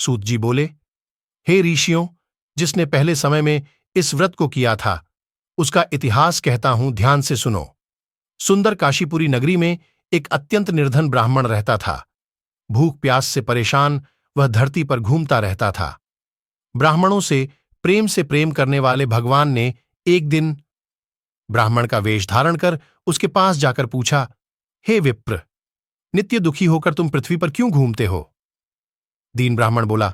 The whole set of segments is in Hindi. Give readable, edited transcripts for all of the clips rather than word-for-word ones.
सूत जी बोले, हे ऋषियों, जिसने पहले समय में इस व्रत को किया था उसका इतिहास कहता हूं, ध्यान से सुनो। सुंदर काशीपुरी नगरी में एक अत्यंत निर्धन ब्राह्मण रहता था। भूख प्यास से परेशान वह धरती पर घूमता रहता था। ब्राह्मणों से प्रेम करने वाले भगवान ने एक दिन ब्राह्मण का वेश धारण कर उसके पास जाकर पूछा, हे विप्र, नित्य दुखी होकर तुम पृथ्वी पर क्यों घूमते हो? दीन ब्राह्मण बोला,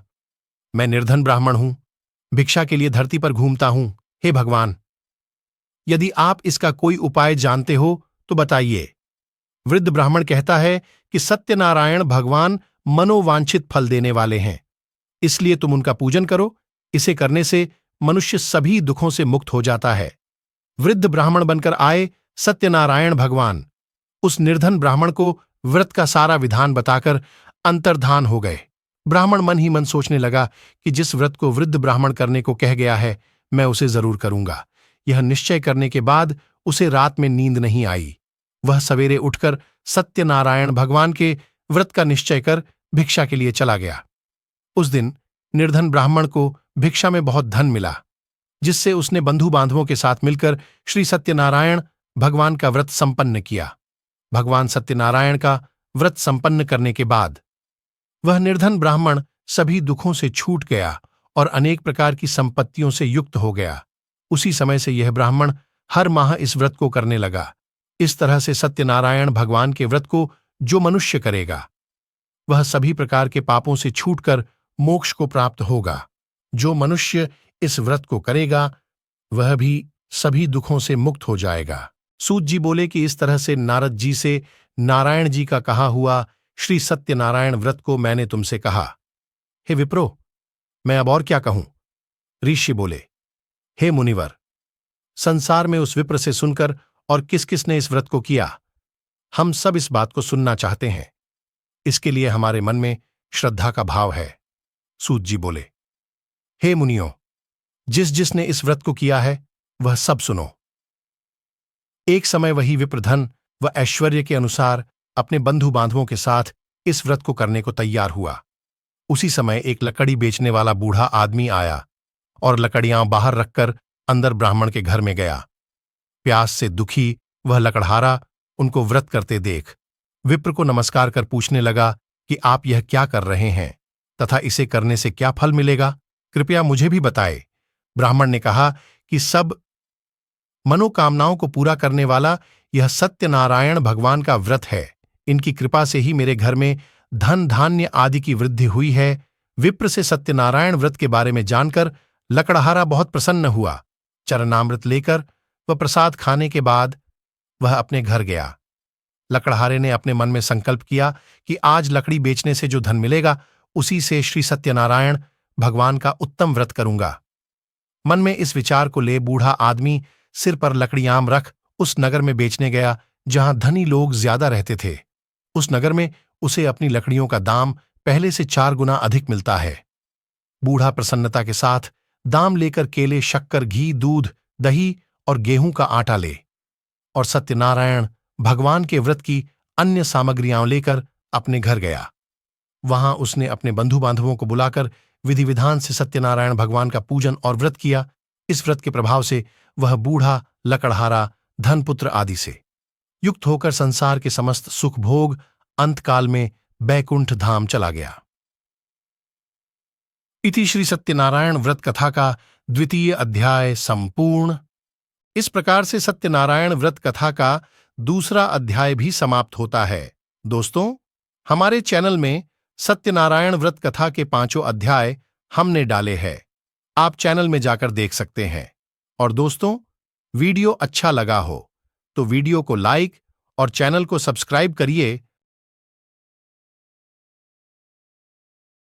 मैं निर्धन ब्राह्मण हूं, भिक्षा के लिए धरती पर घूमता हूं। हे भगवान, यदि आप इसका कोई उपाय जानते हो तो बताइए। वृद्ध ब्राह्मण कहता है कि सत्यनारायण भगवान मनोवांछित फल देने वाले हैं, इसलिए तुम उनका पूजन करो। इसे करने से मनुष्य सभी दुखों से मुक्त हो जाता है। वृद्ध ब्राह्मण बनकर आए सत्यनारायण भगवान उस निर्धन ब्राह्मण को व्रत का सारा विधान बताकर अंतर्धान हो गए। ब्राह्मण मन ही मन सोचने लगा कि जिस व्रत को वृद्ध ब्राह्मण करने को कह गया है, मैं उसे जरूर करूंगा। यह निश्चय करने के बाद उसे रात में नींद नहीं आई। वह सवेरे उठकर सत्यनारायण भगवान के व्रत का निश्चय कर भिक्षा के लिए चला गया। उस दिन निर्धन ब्राह्मण को भिक्षा में बहुत धन मिला, जिससे उसने बंधु बांधवों के साथ मिलकर श्री सत्यनारायण भगवान का व्रत संपन्न किया। भगवान सत्यनारायण का व्रत संपन्न करने के बाद वह निर्धन ब्राह्मण सभी दुखों से छूट गया और अनेक प्रकार की संपत्तियों से युक्त हो गया। उसी समय से यह ब्राह्मण हर माह इस व्रत को करने लगा। इस तरह से सत्यनारायण भगवान के व्रत को जो मनुष्य करेगा वह सभी प्रकार के पापों से छूटकर मोक्ष को प्राप्त होगा। जो मनुष्य इस व्रत को करेगा वह भी सभी दुखों से मुक्त हो जाएगा। सूत जी बोले कि इस तरह से नारद जी से नारायण जी का कहा हुआ श्री सत्यनारायण व्रत को मैंने तुमसे कहा। हे विप्रो, मैं अब और क्या कहूं? ऋषि बोले, हे मुनिवर, संसार में उस विप्र से सुनकर और किस किस ने इस व्रत को किया, हम सब इस बात को सुनना चाहते हैं। इसके लिए हमारे मन में श्रद्धा का भाव है। सूत जी बोले, हे मुनियों, जिस जिसने इस व्रत को किया है वह सब सुनो। एक समय वही विप्र धन व ऐश्वर्य के अनुसार अपने बंधु बांधवों के साथ इस व्रत को करने को तैयार हुआ। उसी समय एक लकड़ी बेचने वाला बूढ़ा आदमी आया और लकड़ियां बाहर रखकर अंदर ब्राह्मण के घर में गया। प्यास से दुखी वह लकड़हारा उनको व्रत करते देख विप्र को नमस्कार कर पूछने लगा कि आप यह क्या कर रहे हैं तथा इसे करने से क्या फल मिलेगा, कृपया मुझे भी बताए। ब्राह्मण ने कहा कि सब मनोकामनाओं को पूरा करने वाला यह सत्यनारायण भगवान का व्रत है। इनकी कृपा से ही मेरे घर में धन धान्य आदि की वृद्धि हुई है। विप्र से सत्यनारायण व्रत के बारे में जानकर लकड़हारा बहुत प्रसन्न हुआ। चरणामृत लेकर व प्रसाद खाने के बाद वह अपने घर गया। लकड़हारे ने अपने मन में संकल्प किया कि आज लकड़ी बेचने से जो धन मिलेगा उसी से श्री सत्यनारायण भगवान का उत्तम व्रत करूंगा। मन में इस विचार को ले बूढ़ा आदमी सिर पर लकड़ियां रख उस नगर में बेचने गया जहां धनी लोग ज्यादा रहते थे। उस नगर में उसे अपनी लकड़ियों का दाम पहले से 4 गुना अधिक मिलता है। बूढ़ा प्रसन्नता के साथ दाम लेकर केले, शक्कर, घी, दूध, दही और गेहूं का आटा ले और सत्यनारायण भगवान के व्रत की अन्य सामग्रियां लेकर अपने घर गया। वहां उसने अपने बंधु बांधवों को बुलाकर विधि विधान से सत्यनारायण भगवान का पूजन और व्रत किया। इस व्रत के प्रभाव से वह बूढ़ा लकड़हारा धनपुत्र आदि से युक्त होकर संसार के समस्त सुख भोग अंतकाल में बैकुंठ धाम चला गया। इति श्री सत्यनारायण व्रत कथा का 2वां अध्याय संपूर्ण। इस प्रकार से सत्यनारायण व्रत कथा का 2वां अध्याय भी समाप्त होता है। दोस्तों, हमारे चैनल में सत्यनारायण व्रत कथा के 5 अध्याय हमने डाले हैं। आप चैनल में जाकर देख सकते हैं। और दोस्तों, वीडियो अच्छा लगा हो तो वीडियो को लाइक और चैनल को सब्सक्राइब करिए